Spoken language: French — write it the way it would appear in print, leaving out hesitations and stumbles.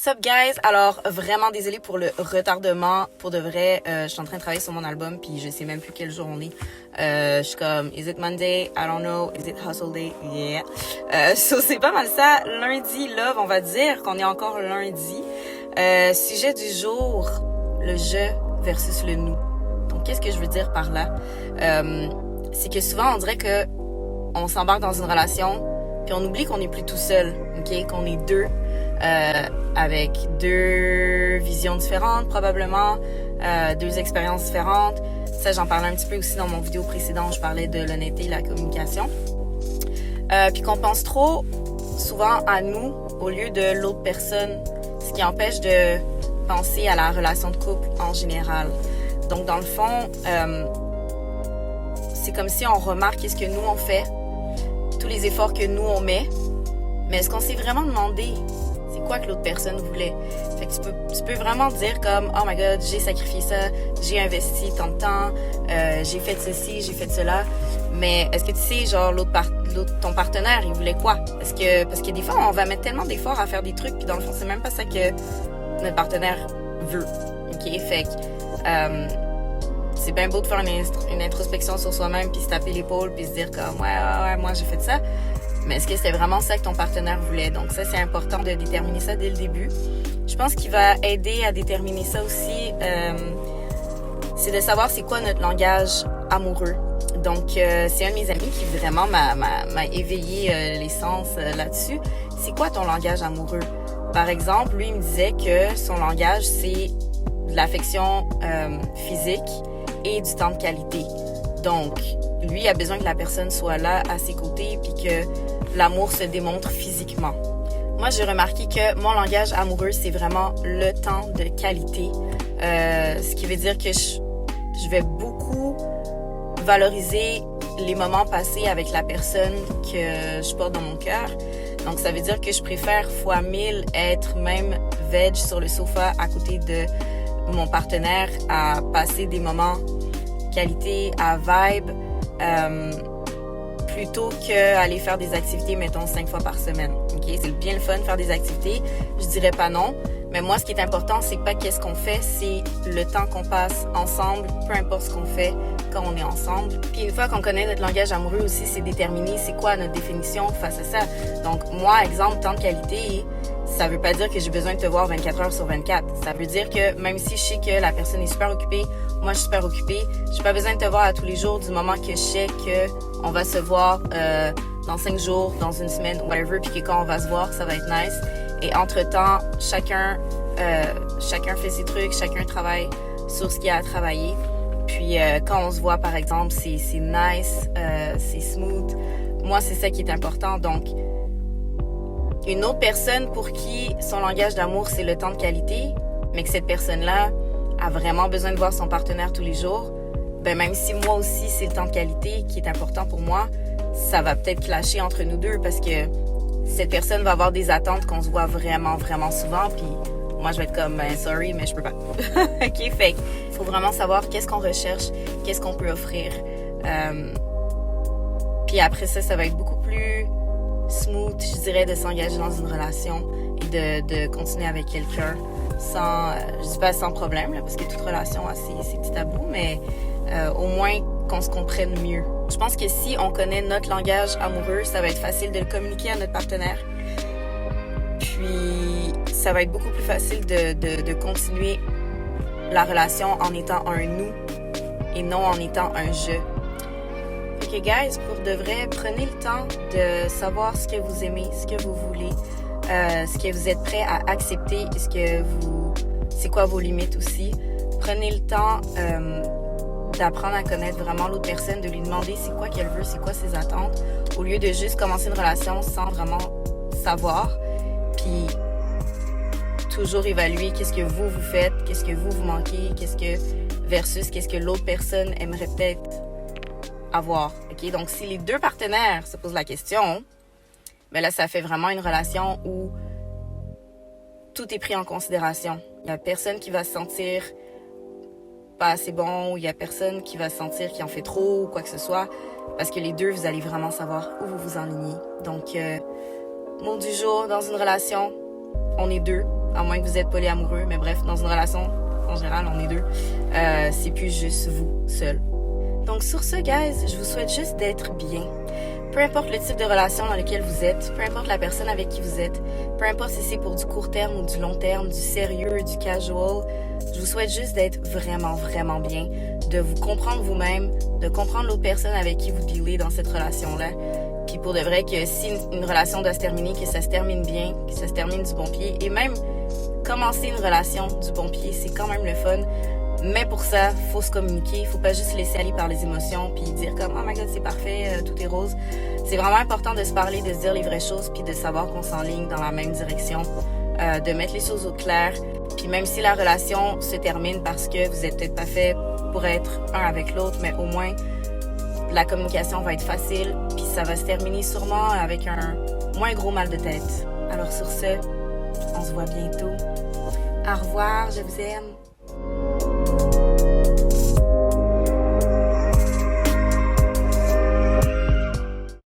up guys? Alors vraiment désolée pour le retardement. Pour de vrai, je suis en train de travailler sur mon album puis je sais même plus quel jour on est. Je suis comme, is it Monday? I don't know. Is it hustle day? Yeah. So c'est pas mal ça. Lundi, love, on va dire qu'on est encore lundi. Sujet du jour, le je versus le nous. Donc qu'est-ce que je veux dire par là? C'est que souvent on dirait que on s'embarque dans une relation puis on oublie qu'on n'est plus tout seul, ok? Qu'on est deux. Avec deux visions différentes probablement, deux expériences différentes. Ça, j'en parlais un petit peu aussi dans mon vidéo précédent, je parlais de l'honnêteté et la communication. Puis qu'on pense trop souvent à nous au lieu de l'autre personne, ce qui empêche de penser à la relation de couple en général. Donc dans le fond, c'est comme si on remarque ce que nous on fait, tous les efforts que nous on met, mais est-ce qu'on s'est vraiment demandé c'est quoi que l'autre personne voulait? Fait que tu peux vraiment dire comme, oh my god, j'ai sacrifié ça, j'ai investi tant de temps, j'ai fait ceci, j'ai fait cela. Mais est-ce que tu sais, genre, ton partenaire, il voulait quoi? Parce que des fois, on va mettre tellement d'efforts à faire des trucs, puis dans le fond, c'est même pas ça que notre partenaire veut. OK? Fait que, c'est bien beau de faire une introspection sur soi-même, puis se taper l'épaule, puis se dire comme, ouais, moi, j'ai fait ça. Mais est-ce que c'était vraiment ça que ton partenaire voulait? Donc ça, c'est important de déterminer ça dès le début. Je pense qu'il va aider à déterminer ça aussi, c'est de savoir c'est quoi notre langage amoureux. Donc, c'est un de mes amis qui vraiment m'a éveillé les sens là-dessus. C'est quoi ton langage amoureux? Par exemple, lui, il me disait que son langage, c'est de l'affection physique et du temps de qualité. Donc, lui, il a besoin que la personne soit là à ses côtés puis que l'amour se démontre physiquement. Moi, j'ai remarqué que mon langage amoureux, c'est vraiment le temps de qualité. Ce qui veut dire que je vais beaucoup valoriser les moments passés avec la personne que je porte dans mon cœur. Donc, ça veut dire que je préfère fois 1000 être même veg sur le sofa à côté de mon partenaire à passer des moments qualité, à vibe, plutôt qu'aller faire des activités, mettons, 5 fois par semaine. Okay? C'est bien le fun de faire des activités. Je dirais pas non. Mais moi, ce qui est important, c'est pas qu'est-ce qu'on fait, c'est le temps qu'on passe ensemble, peu importe ce qu'on fait quand on est ensemble. Puis une fois qu'on connaît notre langage amoureux aussi, c'est déterminer c'est quoi notre définition face à ça. Donc moi, exemple, temps de qualité, ça veut pas dire que j'ai besoin de te voir 24 heures sur 24. Ça veut dire que même si je sais que la personne est super occupée, moi je suis super occupée, j'ai pas besoin de te voir à tous les jours du moment que je sais que on va se voir dans 5 jours, dans une semaine, whatever, puis que quand on va se voir, ça va être nice. Et entre-temps, chacun fait ses trucs, chacun travaille sur ce qu'il y a à travailler. Puis quand on se voit, par exemple, c'est nice, c'est smooth. Moi, c'est ça qui est important. Donc, une autre personne pour qui son langage d'amour, c'est le temps de qualité, mais que cette personne-là a vraiment besoin de voir son partenaire tous les jours, ben même si moi aussi, c'est le temps de qualité qui est important pour moi, ça va peut-être clasher entre nous deux parce que cette personne va avoir des attentes qu'on se voit vraiment, vraiment souvent, puis moi, je vais être comme, ben, sorry, mais je peux pas. OK, fait il faut vraiment savoir qu'est-ce qu'on recherche, qu'est-ce qu'on peut offrir. Puis après ça va être beaucoup plus smooth, je dirais, de s'engager dans une relation et de continuer avec quelqu'un sans, je dis pas sans problème, là, parce que toute relation a ses petits tabous, mais au moins qu'on se comprenne mieux. Je pense que si on connaît notre langage amoureux, ça va être facile de le communiquer à notre partenaire. Puis, ça va être beaucoup plus facile de continuer la relation en étant un nous et non en étant un je. Fait que, guys, pour de vrai, prenez le temps de savoir ce que vous aimez, ce que vous voulez, ce que vous êtes prêt à accepter et c'est quoi vos limites aussi. Prenez le temps d'apprendre à connaître vraiment l'autre personne, de lui demander c'est quoi qu'elle veut, c'est quoi ses attentes, au lieu de juste commencer une relation sans vraiment savoir, puis toujours évaluer qu'est-ce que vous faites, qu'est-ce que vous manquez, qu'est-ce que l'autre personne aimerait peut-être avoir. OK? Donc, si les deux partenaires se posent la question, ben là, ça fait vraiment une relation où tout est pris en considération. Il n'y a personne qui va se sentir pas assez bon, ou il y a personne qui va sentir qu'il en fait trop ou quoi que ce soit, parce que les deux, vous allez vraiment savoir où vous enlignez. Donc, mot du jour, dans une relation, on est deux. à moins que vous êtes polyamoureux. Mais bref, dans une relation, en général, on est deux. C'est plus juste vous, seul. Donc sur ce, guys, je vous souhaite juste d'être bien. Peu importe le type de relation dans lequel vous êtes, peu importe la personne avec qui vous êtes, peu importe si c'est pour du court terme ou du long terme, du sérieux, du casual, je vous souhaite juste d'être vraiment, vraiment bien, de vous comprendre vous-même, de comprendre l'autre personne avec qui vous dealez dans cette relation-là. Puis pour de vrai, que si une relation doit se terminer, que ça se termine bien, que ça se termine du bon pied. Et même commencer une relation du bon pied, c'est quand même le fun. Mais pour ça, faut se communiquer, faut pas juste se laisser aller par les émotions puis dire comme oh my god c'est parfait, tout est rose. C'est vraiment important de se parler, de se dire les vraies choses puis de savoir qu'on s'enligne dans la même direction, de mettre les choses au clair. Puis même si la relation se termine parce que vous êtes peut-être pas fait pour être un avec l'autre, mais au moins la communication va être facile puis ça va se terminer sûrement avec un moins gros mal de tête. Alors sur ce, on se voit bientôt. Au revoir, je vous aime.